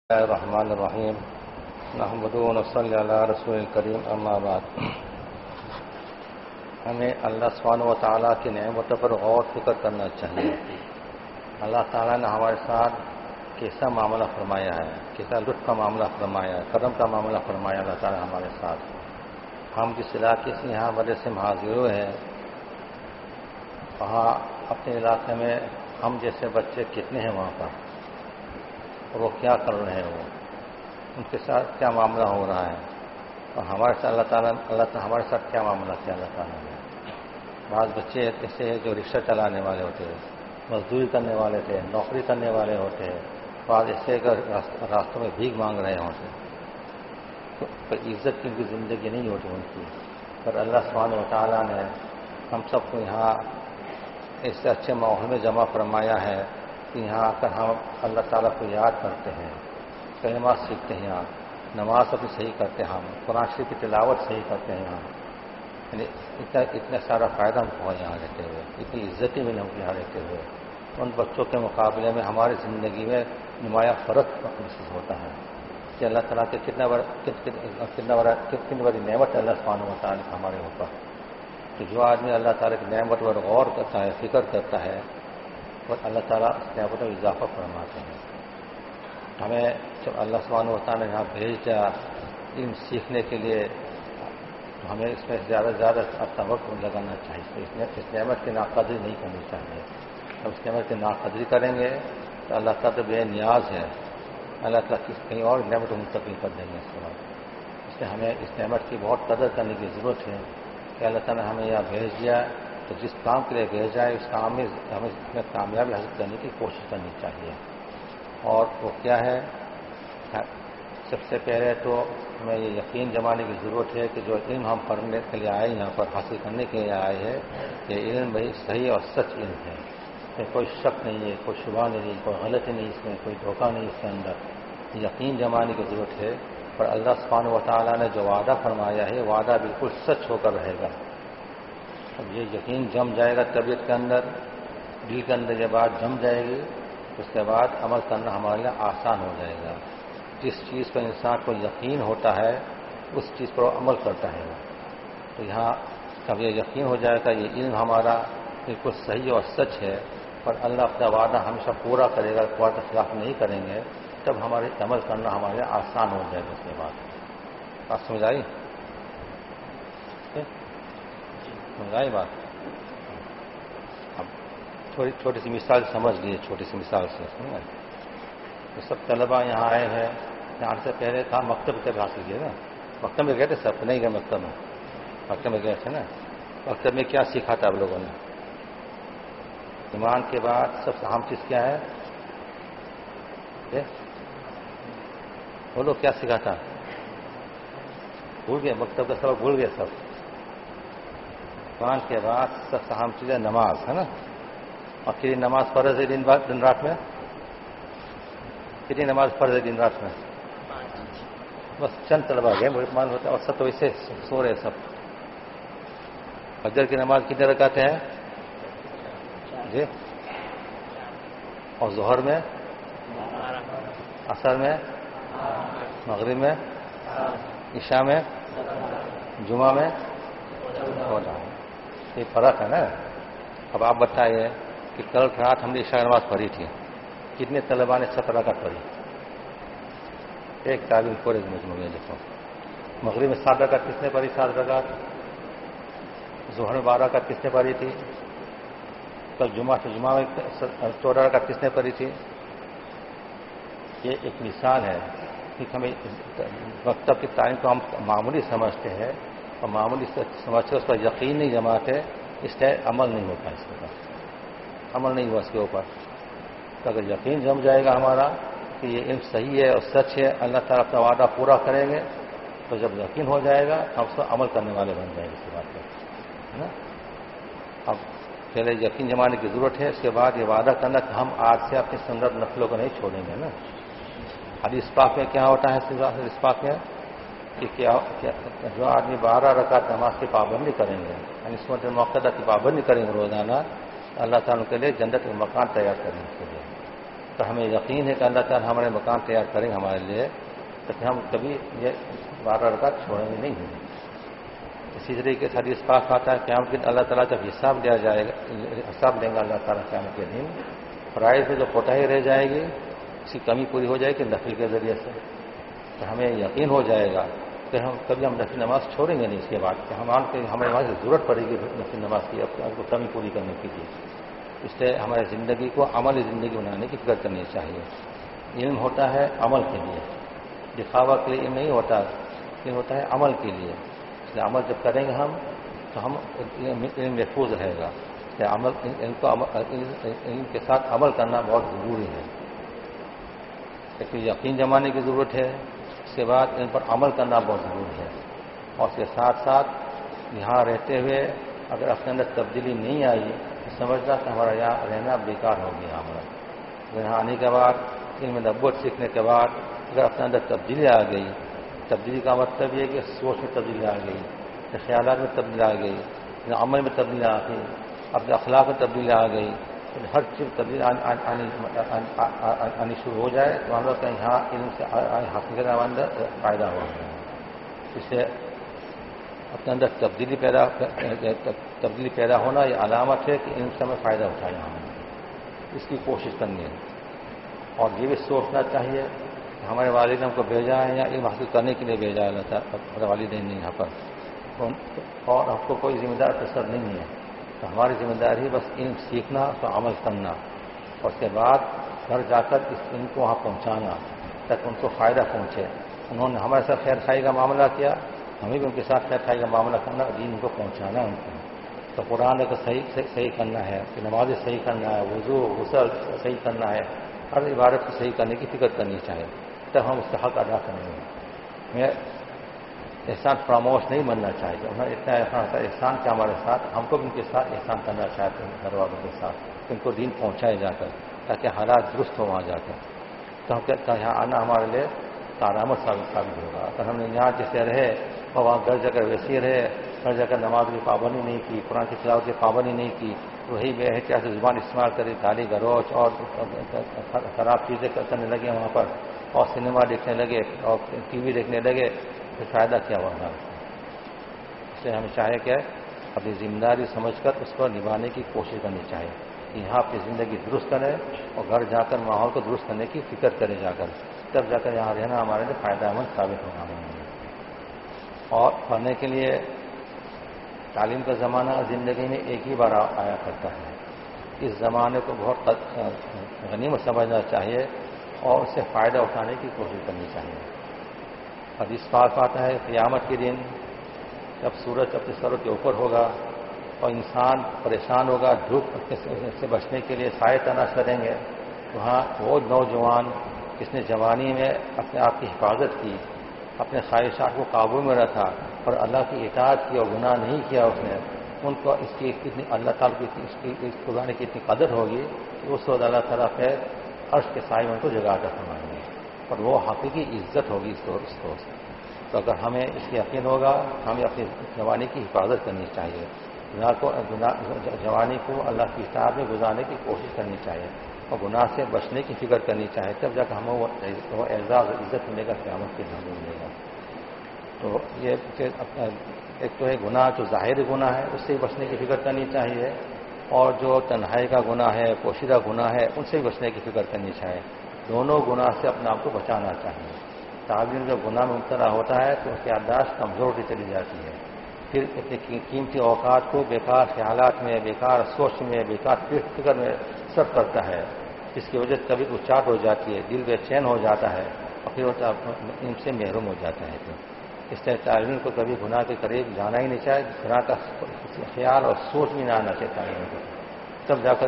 اللہ الرحمن الرحیم نحمد و نصلی علی رسول الکریم اما بعد. ہمیں اللہ سبحانہ و تعالیٰ کی نعمتوں پر غور فکر کرنا چاہیے. اللہ تعالیٰ نے ہمارے ساتھ کیسا معاملہ فرمایا ہے، کیسا لطف کا معاملہ فرمایا ہے، کرم کا معاملہ فرمایا اللہ تعالیٰ ہمارے ساتھ. ہم جس علاقے سے یہاں وجہ سے حاضر ہوئے ہیں، وہاں اپنے علاقے میں ہم جیسے بچے کتنے ہیں وہاں پر، اور وہ کیا کر رہے ہیں، وہ ان کے ساتھ کیا معاملہ ہو رہا ہے، اور ہمارے ساتھ اللہ تعالیٰ ہمارے ساتھ کیا معاملہ کیا اللہ تعالیٰ نے. بعض بچے ایسے ہیں جو رکشہ چلانے والے ہوتے ہیں، مزدوری کرنے والے تھے، نوکری کرنے والے ہوتے ہیں. بعض ایسے راستوں میں بھیک مانگ رہے ہوتے ہیں، تو عزت کی ان کی زندگی نہیں ہوتی ان کی. پر اللہ سبحانہ و تعالیٰ نے ہم سب کو یہاں ایسے اچھے ماحول میں جمع فرمایا ہے کہ یہاں آ کر ہم اللہ تعالیٰ کو یاد کرتے ہیں، کلمات سیکھتے ہیں، یہاں نماز اپنی صحیح کرتے ہیں، ہم قرآن شریف کی تلاوت صحیح کرتے ہیں. یہاں یعنی اتنا سارا فائدہ ہم کو یہاں رہتے ہوئے، اتنی عزتیں ملی ہم کو یہاں رہتے ہوئے. ان بچوں کے مقابلے میں ہماری زندگی میں نمایاں فرق محسوس ہوتا ہے کہ اللہ تعالیٰ کے کتنا بڑی نعمت ہے اللہ سبحانہ و تعالیٰ ہمارے اوپر. کہ جو آدمی اللہ تعالیٰ کی نعمت پر غور کرتا ہے، فکر کرتا ہے، اور اللہ تعالیٰ اس نعمت میں اضافہ فرماتے ہیں. ہمیں جب اللہ سبحانہ و تعالیٰ نے یہاں بھیج دیا علم سیکھنے کے لیے، تو ہمیں اس میں زیادہ سے زیادہ توقع لگانا چاہیے. اس نعمت کی ناقدری نہیں کرنی چاہیے. جب اس نعمت کی ناقدری کریں گے تو اللہ تعالیٰ تو بے نیاز ہے، اللہ تعالیٰ کہیں اور نعمت منتقل کر دیں گے اس کے بعد. اس لیے ہمیں اس نعمت کی بہت قدر کرنے کی ضرورت ہے کہ اللہ تعالیٰ نے ہمیں یہاں بھیج دیا، تو جس کام کے لیے بھیج جائے اس کام میں ہمیں اس میں کامیابی حاصل کرنے کی کوشش کرنی چاہیے. اور وہ کیا ہے، سب سے پہلے تو ہمیں یہ یقین جمانے کی ضرورت ہے کہ جو علم ہم پڑھنے کے لیے آئے، یہاں پر حاصل کرنے کے لیے آئے ہیں، یہ علم بھائی صحیح اور سچ علم ہے. اس میں کوئی شک نہیں ہے، کوئی شبہ نہیں، کوئی غلطی نہیں، اس میں کوئی دھوکہ نہیں. اس کے اندر یقین جمانے کی ضرورت ہے. پر اللہ سبحانہ و تعالیٰ نے جو وعدہ فرمایا ہے، وعدہ بالکل سچ ہو کر رہے گا. اب یہ یقین جم جائے گا طبیعت کے اندر، دل کے اندر یہ بات جم جائے گی، اس کے بعد عمل کرنا ہمارے لیے آسان ہو جائے گا. جس چیز پر انسان کو یقین ہوتا ہے اس چیز پر وہ عمل کرتا ہے. تو یہاں جب یہ یقین ہو جائے گا یہ علم ہمارا بالکل صحیح اور سچ ہے، پر اللہ اپنا وعدہ ہمیشہ پورا کرے گا، وعدہ خلاف نہیں کریں گے، تب ہمارے عمل کرنا ہمارے لیے آسان ہو جائے گا. اس کے بعد بات سمجھ آئی؟ سمجھ آئی بات؟ اب تھوڑی چھوٹی سی مثال سمجھ لیے، چھوٹی سی مثال سے سمجھ. تو سب طلباء یہاں آئے ہیں، یہاں سے پہلے تھا مکتب کے حاصل کیے نا، مکتب میں گئے تھے سب نہیں گئے مکتب میں، مکتب میں گئے تھے نا. مکتب میں کیا سیکھا تھا آپ لوگوں نے؟ ایمان کے بعد سب سے اہم چیز کیا ہے؟ وہ لوگ کیا سیکھا تھا؟ بھول گئے، مکتب کا سبق بھول گئے سب. ایمان کے بعد سب سے اہم چیز ہے نماز، ہے نا. اور کتنی نماز فرض ہے دن رات میں؟ کتنی نماز فرض ہے دن رات میں؟ بس چند طلبا گئے مسلمان ہوتے اور سب تو ویسے سو رہے سب. فجر کی نماز کتنے رکعتیں ہیں جی؟ اور ظہر میں، عصر میں، مغرب میں، عشاء میں، جمعہ میں، یہ فرق ہے نا. اب آپ بتائیے کہ کل رات ہم نے عشاء نماز پڑھی تھی، کتنے طلباء نے 7 رکعت پڑھی؟ ایک تعلیم پورے مجموعے میں دیکھو. مغرب میں 7 رکعت کس نے پڑھی؟ 7 رکعت. ظہر میں 12 رکعت کس نے پڑھی تھی؟ کل جمعہ میں 14 رکعت کس نے پڑھی تھی؟ یہ ایک مثال ہے کہ ہمیں مکتب کی تعلیم کو ہم معمولی سمجھتے ہیں، اور معمولی سمجھتے اس پر یقین نہیں جماتے، اس لیے عمل نہیں ہوتا. اس کے اوپر عمل نہیں ہوا اس کے اوپر. تو اگر یقین جم جائے گا ہمارا کہ یہ علم صحیح ہے اور سچ ہے، اللہ تعالیٰ اپنا وعدہ پورا کریں گے، تو جب یقین ہو جائے گا ہم اس کو عمل کرنے والے بن جائیں گے. اس بات پر ہے نا. اب پہلے یقین جمانے کی ضرورت ہے، اس کے بعد یہ وعدہ کرنا کہ ہم آج سے اپنی سنت نفلوں کو نہیں چھوڑیں گے نا. حدیث پاک میں کیا ہوتا ہے؟ حدیث پاک میں کہ جو آدمی 12 رکعت نماز کی پابندی کریں گے، یعنی سنت موقع کی پابندی کریں گے روزانہ، اللہ تعالیٰ کے لیے جنت میں مکان تیار کریں گے. اس کے لیے تو ہمیں یقین ہے کہ اللہ تعالیٰ ہمارے مکان تیار کریں گے ہمارے لیے، تو پھر ہم کبھی یہ 12 رکعت چھوڑیں گے نہیں. اسی طریقے سے حدیث پاک آتا ہے قیامت کے دن اللہ تعالیٰ جب حساب لیا جائے گا، حساب لیں گا اللہ تعالیٰ قیامت کے دن، فرائض میں جو کوتاہی رہ جائے گی اس کی کمی پوری ہو جائے گی نفل کے ذریعے سے، تو ہمیں یقین ہو جائے گا کہ کبھی ہم نفل نماز چھوڑیں گے نہیں. اس کے بعد کہ ہمارے وہاں سے ضرورت پڑے گی نفل نماز کی اب کو کمی پوری کرنے کی لیے. اس لیے ہماری زندگی کو عملی زندگی بنانے کی فکر کرنی چاہیے. علم ہوتا ہے عمل کے لیے، دکھاوا کے لیے علم نہیں ہوتا، علم ہوتا ہے عمل کے لیے. اس لیے عمل جب کریں گے ہم تو ہم علم محفوظ رہے گا. اس لیے علم کے ساتھ عمل کرنا بہت ضروری ہے. ایک تو یقین جمانے کی ضرورت ہے، اس کے بعد ان پر عمل کرنا بہت ضروری ہے. اور اس کے ساتھ ساتھ یہاں رہتے ہوئے اگر اپنے اندر تبدیلی نہیں آئی تو سمجھنا کہ ہمارا یہاں رہنا بیکار ہو گیا ہمارا. یہاں آنے کے بعد علم نبوت سیکھنے کے بعد اگر اپنے اندر تبدیلی آ گئی، تبدیلی کا مطلب یہ کہ سوچ میں تبدیلی آ گئی، خیالات میں تبدیلی آ گئی، عمل میں تبدیلی آ گئی، اپنے اخلاق میں تبدیلی آ گئی، ہر چیز تبدیلی آنی شروع ہو جائے تو ہم لوگ کا یہاں علم سے حاصل کرنے کے اندر فائدہ ہو گیا. اس سے اپنے اندر تبدیلی پیدا ہونا یہ علامت ہے کہ علم سے ہمیں فائدہ اٹھایا ہم نے. اس کی کوشش کرنی ہے. اور یہ بھی سوچنا چاہیے کہ ہمارے والدین ہم کو بھیجا ہے یا علم حاصل کرنے کے لیے بھیجا ہے اللہ تعالیٰ، ہمارے والدین نے یہاں پر، اور ہم کو کوئی ذمہ دار تصور نہیں ہے. تو ہماری ذمہ داری بس علم سیکھنا تو عمل کرنا، اور اس کے بعد گھر جا کر اس علم کو وہاں پہنچانا تاکہ ان کو فائدہ پہنچے. انہوں نے ہمارے ساتھ خیر خائی کا معاملہ کیا، ہمیں بھی ان کے ساتھ خیر خائی کا معاملہ کرنا، دین ان کو پہنچانا ہے ان کو. تو قرآن کو صحیح کرنا ہے، نمازیں صحیح کرنا ہے، وضو غسل صحیح کرنا ہے، ہر عبادت کو صحیح کرنے کی فکر کرنی چاہیے، تب ہم اس کا حق ادا کریں گے. میں احسان فراموش نہیں بننا چاہیے. انہوں نے اتنا احسان کیا ہمارے ساتھ، ہم کو بھی ان کے ساتھ احسان کرنا چاہتے ہیں گھر والوں کے ساتھ، ان کو دین پہنچائے جا کر تاکہ حالات درست ہو وہاں جا کر. تو ہم کہتے ہیں یہاں آنا ہمارے لیے کارآمد ثابت ہوگا. اگر ہم نے یہاں جیسے رہے اور وہاں گھر جا کر ویسے رہے، گھر جا کر نماز کی پابندی نہیں کی، قرآن کی تلاوت کی پابندی نہیں کی، وہی بے احتیاط سے زبان استعمال کری، گالی گلوچ اور خراب چیزیں کرنے لگے وہاں پر، اور سنیما دیکھنے لگے اور ٹی وی دیکھنے لگے، تو فائدہ کیا ہوگا. اس لیے ہمیں چاہے کہ اپنی ذمہ داری سمجھ کر اس کو نبھانے کی کوشش کرنی چاہیے. یہاں اپنی زندگی درست کرے اور گھر جا کر ماحول کو درست کرنے کی فکر کرے جا کر، تب جا کر یہاں رہنا ہمارے لیے فائدہ مند ثابت ہوگا. اور پڑھنے کے لیے تعلیم کا زمانہ زندگی میں ایک ہی بار آیا کرتا ہے. اس زمانے کو بہت غنیمت سمجھنا چاہیے اور اس سے فائدہ اٹھانے کی کوشش کرنی چاہیے. حدیث پاک آتا ہے قیامت کے دن جب سورج اپنے سروں کے اوپر ہوگا اور انسان پریشان ہوگا، دھوپ سے بچنے کے لیے سائے تلاش کریں گے، وہاں وہ نوجوان جس نے جوانی میں اپنے آپ کی حفاظت کی، اپنے خواہشات کو قابو میں رکھا اور اللہ کی اطاعت کی اور گناہ نہیں کیا اس نے، ان کو اس کی کتنی اللہ تعالیٰ کی اس خدا کی اتنی قدر ہوگی کہ اس وقت اللہ تعالیٰ پہ عرش کے سائے ان کو جگا کر فرمائیں گے اور وہ حقیقی عزت ہوگی اس دوست. تو اگر ہمیں اس کی یقین ہوگا ہمیں اپنی جوانی کی حفاظت کرنی چاہیے، جوانی کو اللہ کی اطاعت میں گزارنے کی کوشش کرنی چاہیے اور گناہ سے بچنے کی فکر کرنی چاہیے، تب جا کر ہمیں وہ اعزاز اور عزت ملے گا، قیامت کے دن ملے گا. تو یہ ایک تو ہے گناہ جو ظاہر گناہ ہے اس سے بچنے کی فکر کرنی چاہیے، اور جو تنہائی کا گناہ ہے، پوشیدہ گناہ ہے، ان سے بچنے کی فکر کرنی چاہیے. دونوں گناہ سے اپنے آپ کو بچانا چاہیے. تعلیم جب گناہ میں مبتلا ہوتا ہے تو اس کی یادداشت کمزور ہوتی چلی جاتی ہے، پھر اپنی قیمتی اوقات کو بیکار خیالات میں، بیکار سوچ میں، بیکار فکر میں صرف کرتا ہے، جس کی وجہ سے طبیعت اچاٹ ہو جاتی ہے، دل بے چین ہو جاتا ہے اور پھر ان سے محروم ہو جاتا ہے. اس لیے تعلیم کو کبھی گناہ کے قریب جانا ہی نہیں چاہیے، گناہ کا خیال اور سوچ بھی نہ آنا چاہیے تعلیم کو، تب جا کر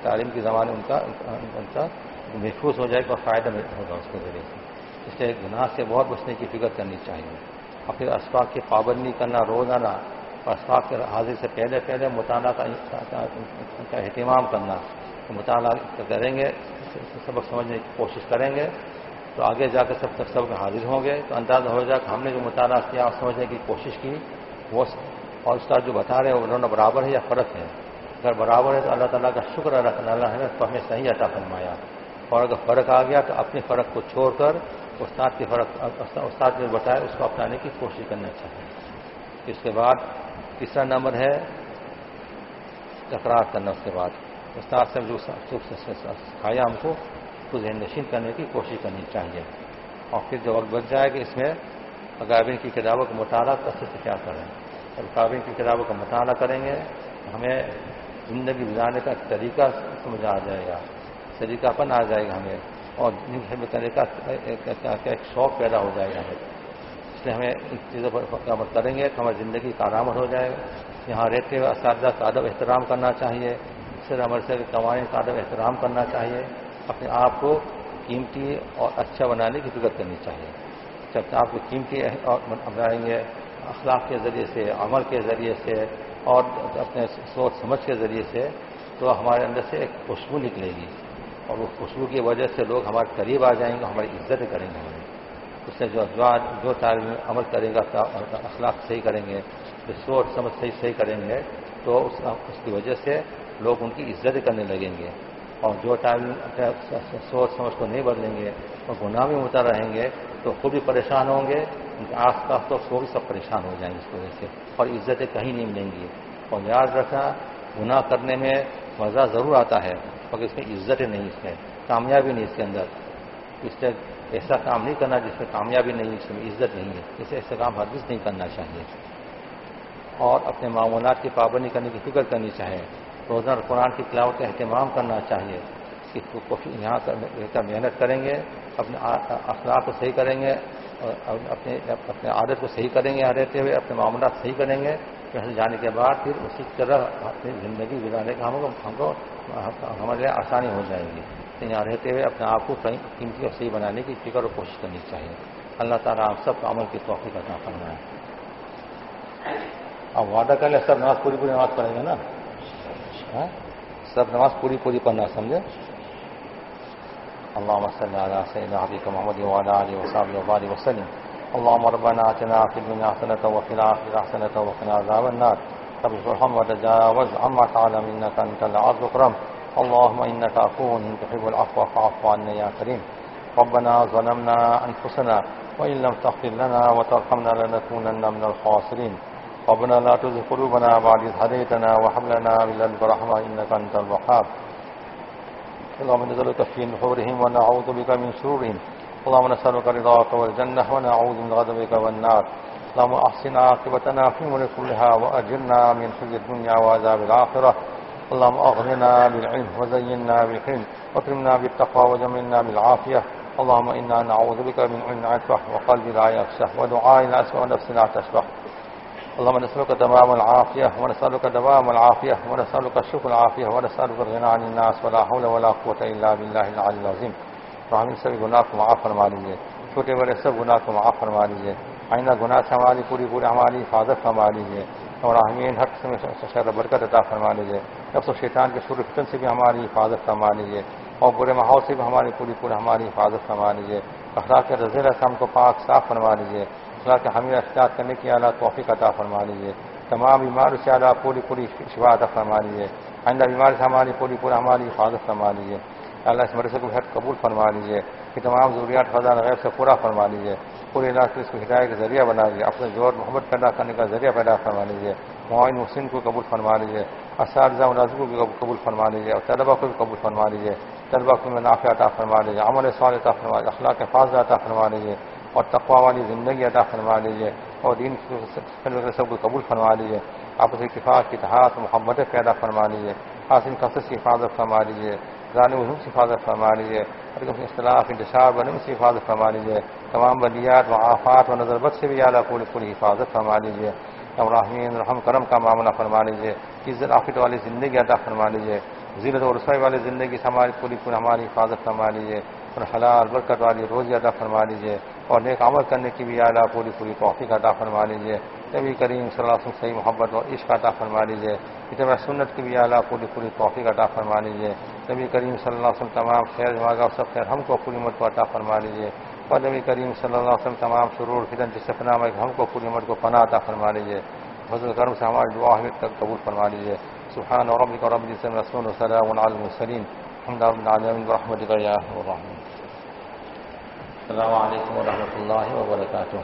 تعلیم کے زمانے ان کا محفوظ ہو جائے گا اور فائدہ ہوگا اس کے ذریعے سے. اس لیے گناہ سے بہت بچنے کی فکر کرنی چاہیے اور پھر اسباق کی پابندی کرنا روزانہ، اور اسباق کے حاضر سے پہلے مطالعہ کا اہتمام کرنا. مطالعہ کریں گے، سبق سمجھنے کی کوشش کریں گے تو آگے جا کر سب حاضر ہوں گے تو اندازہ ہو جائے کہ ہم نے جو مطالعہ کیا اور سمجھنے کی کوشش کی وہ اور اس کا جو بتا رہے ہیں وہ دونوں برابر ہے یا فرق ہے. اگر برابر ہے تو اللہ تعالیٰ کا شکر ادا کرنا، اللہ نے تو ہمیں صحیح عطا فرمایا. اور اگر فرق آ گیا تو اپنے فرق کو چھوڑ کر استاد نے بتایا اس کو اپنانے کی کوشش کرنا چاہیے. اس کے بعد تیسرا نمبر ہے تکرار کرنا. اس کے بعد استاد سے جو سکھایا ہم کو اس کو ذہن نشین کرنے کی کوشش کرنی چاہیے. اور پھر جو وقت بچ جائے کہ اس میں اکابرین کی کتابوں کا مطالعہ کثرت سے کیا کریں. جب اکابرین کی کتابوں کا مطالعہ کریں گے ہمیں زندگی گزارنے کا طریقہ سمجھ آ جائے گا, طریقہ پن آ جائے گا ہمیں, اور زندگی کرنے کا ایک شوق پیدا ہو جائے گا ہمیں. اس لیے ہمیں ان چیزوں پر عمل کریں گے تو ہماری زندگی کا آرامد ہو جائے گا. یہاں رہتے ہوئے اساتذہ کا ادب احترام کرنا چاہیے, اس سے ہمارے سے قوانین کا ادب احترام کرنا چاہیے. اپنے آپ کو قیمتی اور اچھا بنانے کی فکر کرنی چاہیے. جب آپ کو قیمتی بنائیں گے اخلاق کے ذریعے سے, عمل کے ذریعے سے اور اپنے سوچ سمجھ کے ذریعے سے, تو ہمارے اندر سے ایک خوشبو نکلے گی, اور اس خوشبو کی وجہ سے لوگ ہمارے قریب آ جائیں گے, ہماری عزت کریں گے ہمیں. اس سے جو طالب عمل کرے گا, اخلاق صحیح کریں گے, جو سوچ سمجھ صحیح کریں گے, تو اس کی وجہ سے لوگ ان کی عزت کرنے لگیں گے. اور جو سوچ سمجھ کو نہیں بدلیں گے اور گناہ میں مبتلا رہیں گے تو خود بھی پریشان ہوں گے, ان کے آس پاس تو وہ بھی سب پریشان ہو جائیں گے اس کی وجہ سے, اور عزتیں کہیں نہیں ملیں گی. اور یاد رکھنا گناہ کرنے میں مزہ ضرور آتا ہے مگر اس میں عزتیں نہیں, اس میں کامیابی نہیں اس کے اندر. اس سے ایسا کام نہیں کرنا جس میں کامیابی نہیں, اس میں عزت نہیں ہے. اسے ایسا کام ہرگز نہیں کرنا چاہیے. اور اپنے معمولات کی پابندی کرنے کی فکر کرنی چاہیے. روزانہ قرآن کی تلاوت کا اہتمام کرنا چاہیے. یہاں کر محنت کریں گے, اپنے اخلاق کو صحیح کریں گے, اور اپنے عادت کو صحیح کریں گے, رہتے ہوئے اپنے معاملات صحیح کریں گے. یہاں جانے کے بعد پھر اسی طرح اپنی زندگی گزارنے کا ہم کو ہمارے لیے آسانی ہو جائے گی. یہاں رہتے ہوئے اپنے آپ کو قیمتی اور صحیح بنانے کی فکر اور کوشش کرنی چاہیے. اللہ تعالیٰ ہم سب کو عمل کی توفیق عطا فرمائے. اب وعدہ کر لیں سب نماز پوری نماز پڑھیں گے نا, سب نماز پوری پڑھنا, سمجھے. اللهم صل على سيدنا حبيبك محمد وعلى اله وصحبه وبارك وسلم. اللهم ربنا آتنا في الدنيا حسنة وفي الآخرة حسنة وقنا عذاب النار. رب ارحم وتجاوز عما تعلم إنك أنت العفو الأكرم. اللهم إنك عفو تحب العفو فاعف عنا يا كريم. ربنا ظلمنا أنفسنا وإن لم تغفر لنا وترحمنا لنكونن من الخاسرين. ربنا لا تزغ قلوبنا بعد إذ هديتنا وهب لنا من لدنك رحمة إنك أنت الوهاب. اللهم نسألك في نحورهم ونعوذ بك من شرورهم. اللهم نسألك رضاك والجنة ونعوذ من غضبك والنار. اللهم أحسن عاقبتنا في الأمور كلها وأجرنا من خزي الدنيا وعذاب الآخرة. اللهم أغننا بالعلم وزينا بالحلم واكرمنا بالتقوى وجملنا بالعافية. اللهم إنا نعوذ بك من علم ينفع وقلب لا يخشع ودعاء لا يسمع ونفس لا تشبع. اللهم نسألك تمام العافية ونسألك دوام العافية ونسألك الشكر العافية ونسألك الغنى عن الناس ولا حول ولا قوة إلا بالله العلي العظيم. ہمیں سبھی گناہ کو معاف فرما لیجیے, چھوٹے بڑے سب گناہ کو معاف فرما لیجیے. آئندہ گناہ سے ہماری پوری ہماری حفاظت فرما لیجیے, اور آمین حق سے شر برکت عطا فرما لیجیے. نفس و شیطان کے شر فتن سے بھی ہماری حفاظت فرما لیجیے, اور برے ماحول سے بھی ہماری پوری ہماری حفاظت فرما لیجیے. اخلاق کے رضیلت سے ہم کو پاک صاف فرما لیجیے. اخلاق کے حمید اختیار کرنے کی اعلیٰ توفیق عطا فرما لیجیے. تمام بیماریوں سے اعلیٰ پوری شفا عطا فرما لیجیے. آئندہ بیماری سے ہماری پوری ہماری حفاظت فرما لیجیے. اللہ اس مدرسے کو حد قبول فرما لیجیے, کہ تمام ضروریات خزان غیب سے پورا فرما لیجیے. پورے علاقے اس کو ہدایت کا ذریعہ بنا لیجیے, اپنے جوہر محبت پیدا کرنے کا ذریعہ پیدا فرما لیجیے. معاون محسن کو قبول فرما لیجیے, اساتذہ ملازم کو بھی قبول فرما لیجیے, اور طلبہ کو بھی قبول فرما لیجیے. طلبہ کو نافع عطا فرما لیجیے, عمل صالح عطا فرما لیجیے, اخلاق حفاظت عطا فرما لیجیے, اور تقوی والی زندگی عطا فرما لیجیے, اور دین سب کو قبول فرما لیجیے. آپس اتفاق کی اتحاد محبتیں پیدا فرما لیجیے. حاصل قصص کی حفاظت فرما لیجیے, ظالم ہجوم سے حفاظت فرما لیجیے, اور اختلاف انتشار بننے سے حفاظت فرما لیجیے. تمام بلیات و آفات و نظر بد سے بھی اعلیٰ پوری حفاظت فرما لیجیے. رحمین رحم کرم کا معاملہ فرما لیجیے. عزت آفت والی زندگی عطا فرما لیجیے. ذلت اور رسوائی والی زندگی سے ہماری پوری ہماری حفاظت فرما لیجیے, اور حلال برکت والی روزی عطا فرما لیجیے, اور نیک عمل کرنے کی بھی اعلیٰ پوری توفیق عطا فرما لیجیے. نبی کریم صلی اللہ علیہ وسلم صحیح محبت اور عشق عطا فرما لیجیے. اتباع سنت کی بھی اعلیٰ پوری توفیق عطا فرما لیجیے. نبی کریم صلی اللہ علیہ وسلم تمام خیر مانگا اور سب خیر ہم کو پوری امت کو عطا فرما لیجیے. اور نبی کریم صلی اللہ علیہ وسلم تمام شرور فتن جس سے پناہ ہم کو پوری امت کو پناہ عطا فرما لیجیے. فضل کرم سے ہماری دعا تک قبول فرما لیجیے. سبحان ربک رب العزت عما یصفون وسلام علی المرسلین الحمد لله برحمتك يا ارحم الراحمين. السلام علیکم ورحمۃ اللہ وبرکاتہ.